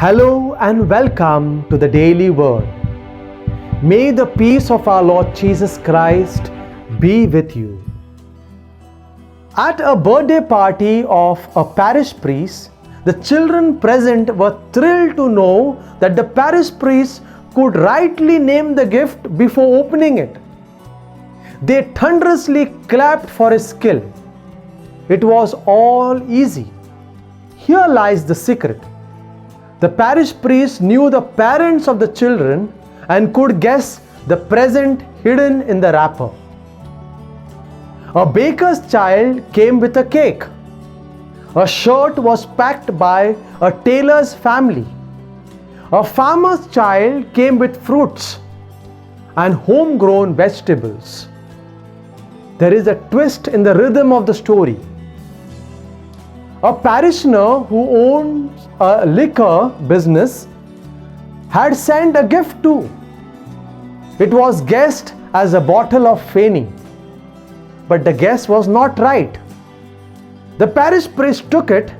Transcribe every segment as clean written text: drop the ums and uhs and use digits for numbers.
Hello and welcome to the Daily Word. May the peace of our Lord Jesus Christ be with you. At a birthday party of a parish priest, the children present were thrilled to know that the parish priest could rightly name the gift before opening it. They thunderously clapped for his skill. It was all easy. Here lies the secret. The parish priest knew the parents of the children and could guess the present hidden in the wrapper. A baker's child came with a cake. A shirt was packed by a tailor's family. A farmer's child came with fruits and homegrown vegetables. There is a twist in the rhythm of the story. A parishioner who owns a liquor business had sent a gift too. It was guessed as a bottle of Feni, but the guess was not right. The parish priest took it,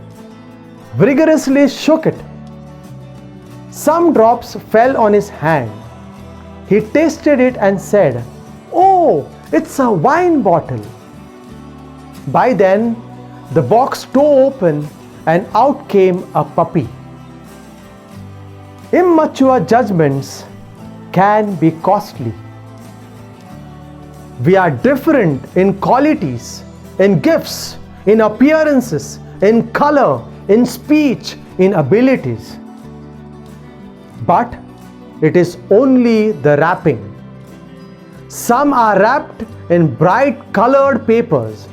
vigorously shook it. Some drops fell on his hand. He tasted it and said, "Oh, it's a wine bottle." By then, the box tore open and out came a puppy. Immature judgments can be costly. We are different in qualities, in gifts, in appearances, in color, in speech, in abilities. But it is only the wrapping. Some are wrapped in bright colored papers.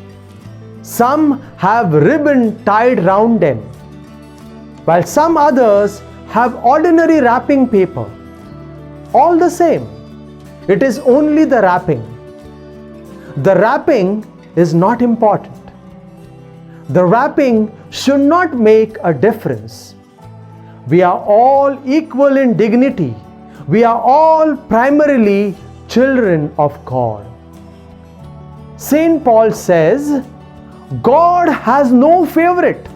Some have ribbon tied round them, while some others have ordinary wrapping paper. All the same, it is only the wrapping. The wrapping is not important. The wrapping should not make a difference. We are all equal in dignity. We are all primarily children of God. Saint Paul says, God has no favorite.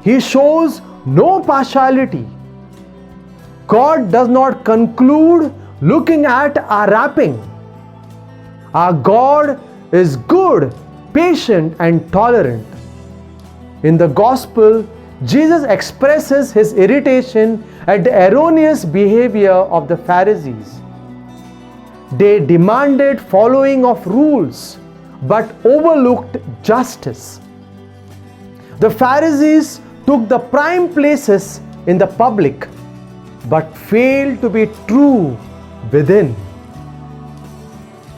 He shows no partiality. God does not conclude looking at our wrapping. Our God is good, patient, and tolerant. In the Gospel, Jesus expresses his irritation at the erroneous behavior of the Pharisees. They demanded following of rules, but overlooked justice. The Pharisees took the prime places in the public, but failed to be true within.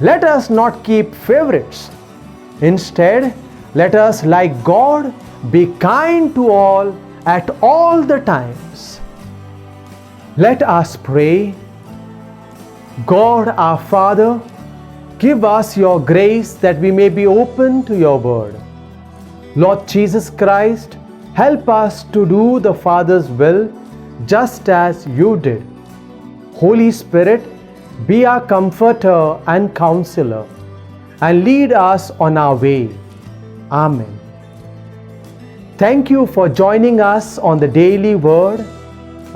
Let us not keep favorites. Instead, let us, like God, be kind to all at all the times. Let us pray. God our Father, give us your grace that we may be open to your word. Lord Jesus Christ, help us to do the Father's will just as you did. Holy Spirit, be our comforter and counselor and lead us on our way. Amen. Thank you for joining us on the Daily Word.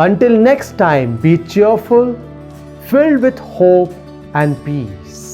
Until next time, be cheerful, filled with hope and peace.